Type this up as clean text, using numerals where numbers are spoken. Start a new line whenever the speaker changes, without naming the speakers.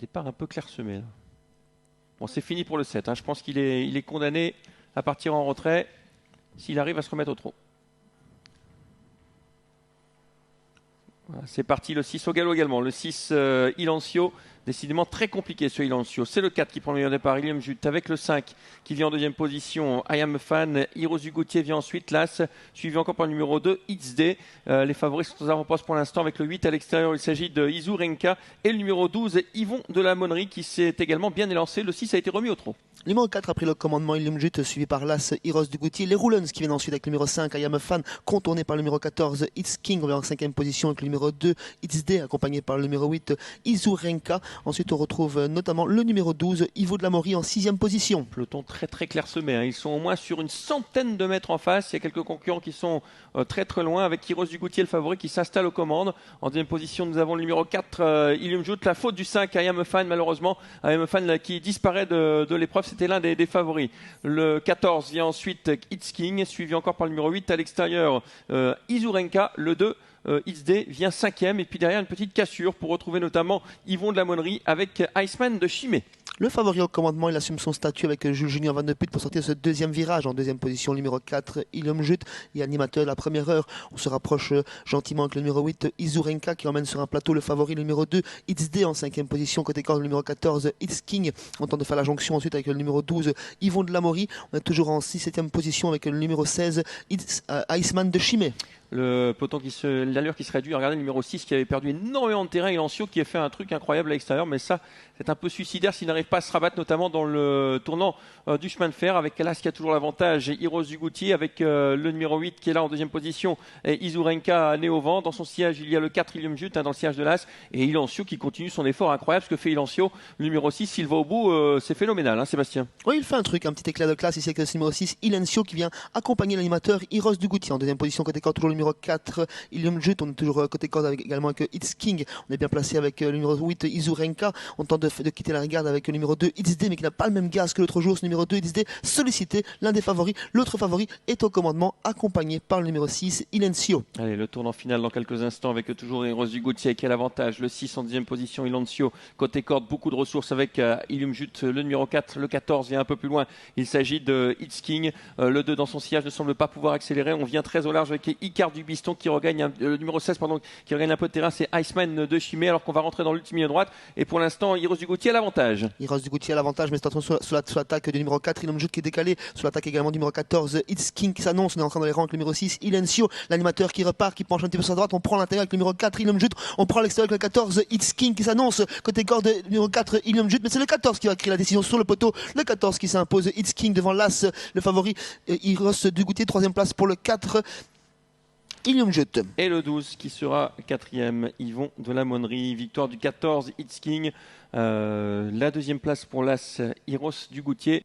Départ un peu clairsemé. Là. Bon, c'est fini pour le 7. Hein. Je pense qu'il est condamné à partir en retrait s'il arrive à se remettre au trot. Voilà, c'est parti, le 6 au galop également. Le 6 Ilancio. Décidément très compliqué ce Ilancio. C'est le 4 qui prend le meilleur départ, Ilium Jute, avec le 5 qui vient en deuxième position. I Am a Fan, Heroes du Gauthier vient ensuite, l'As, suivi encore par le numéro 2, It's Day. Les favoris sont aux avant-postes pour l'instant avec le 8 à l'extérieur. Il s'agit de Izu Renka et le numéro 12, Yvon de la Monnerie qui s'est également bien élancé. Le 6 a été remis au trot.
Numéro 4 a pris le commandement Ilium Jute, suivi par l'As Heroes du Gauthier. Les Roulons qui viennent ensuite avec le numéro 5, I Am a Fan, contourné par le numéro 14, It's King, on va en 5e position avec le numéro 2, It's Day, accompagné par le numéro 8, Izu Renka. Ensuite, on retrouve notamment le numéro 12, Ivo de la Maurie en 6e position.
Peloton très très clairsemé. Hein. Ils sont au moins sur une centaine de mètres en face. Il y a quelques concurrents qui sont très très loin avec Heroes du Gauthier, le favori, qui s'installe aux commandes. En deuxième position, nous avons le numéro 4, Ilium Jute. La faute du 5, I Am a Fan, malheureusement. I Am a Fan qui disparaît de l'épreuve. C'était l'un des favoris. Le 14 vient ensuite It's King, suivi encore par le numéro 8 à l'extérieur, Izu Renka. Le 2, It's Day vient 5e. Et puis derrière, une petite cassure pour retrouver notamment Yvon de la Monnerie avec Iceman de Chimay.
Le favori au commandement, il assume son statut avec Jules Junior Van de Putte pour sortir de ce deuxième virage. En deuxième position, numéro 4, Ilium Jute et animateur de la première heure. On se rapproche gentiment avec le numéro 8, Izu Renka qui emmène sur un plateau le favori, le numéro 2, It's Day en 5e position. Côté corde, le numéro 14, It's King. On tente de faire la jonction ensuite avec le numéro 12, Yvon de la Maurie. On est toujours en 6e position avec le numéro 16, Iceman de Chimay.
Le peloton l'allure qui se réduit. Regardez le numéro 6 qui avait perdu énormément de terrain, Ilancio qui a fait un truc incroyable à l'extérieur, mais ça c'est un peu suicidaire s'il n'arrive pas à se rabattre, notamment dans le tournant du chemin de fer avec Alas qui a toujours l'avantage, et Heroes du Gauthier avec le numéro 8 qui est là en deuxième position, et Izu Renka nez au vent. Dans son sillage il y a le 4 Ilium Jute, dans le sillage de l'As, et Ilancio qui continue son effort incroyable. Ce que fait Ilancio, le numéro 6, s'il va au bout, c'est phénoménal, hein, Sébastien.
Oui, il fait un truc, un petit éclat de classe ici avec ce numéro 6, Ilancio qui vient accompagner l'animateur Heroes du Gauthier. En deuxième position côté corde, toujours le numéro 4, Ilium Jute. On est toujours côté corde également avec It's King. On est bien placé avec le numéro 8, Izu Renka. On tente de quitter la regarde avec le numéro 2, It's Day, mais qui n'a pas le même gaz que l'autre jour. Ce numéro 2, It's Day, sollicité, l'un des favoris. L'autre favori est au commandement, accompagné par le numéro 6, Ilancio.
Allez, le tournant final dans quelques instants avec toujours Heroes du Gauthier qui a l'avantage. Le 6 en deuxième position, Ilancio. Côté corde, beaucoup de ressources avec Ilium Jute, le numéro 4. Le 14 vient un peu plus loin. Il s'agit de It's King. Le 2 dans son sillage ne semble pas pouvoir accélérer. On vient très au large avec Icar du Biston qui regagne, le numéro 16, pardon, qui regagne un peu de terrain. C'est Iceman de Chimay, alors qu'on va rentrer dans l'ultime ligne droite. Et pour l'instant, Heroes du Gauthier a l'avantage.
Heroes du Gauthier a l'avantage, mais c'est attention sur l'attaque du numéro 4, Ilium Jute qui est décalé. Sur l'attaque également du numéro 14, It's King qui s'annonce. On est en train dans les rangs avec le numéro 6, Ilancio, l'animateur qui repart, qui penche un petit peu sur la droite. On prend l'intérieur avec le numéro 4, Ilium Jute. On prend l'extérieur avec le 14, It's King qui s'annonce. Côté corde, numéro 4, Ilium Jute. Mais c'est le 14 qui va créer la décision sur le poteau. Le 14 qui s'impose, It's King devant l'As, le favori, Heroes du Gauthier. Troisième place pour le 4. Ilium Jute.
Et le 12 qui sera 4e, Yvon de la Monnerie. Victoire du 14, It's King. La deuxième place pour l'As, Heroes du Gauthier.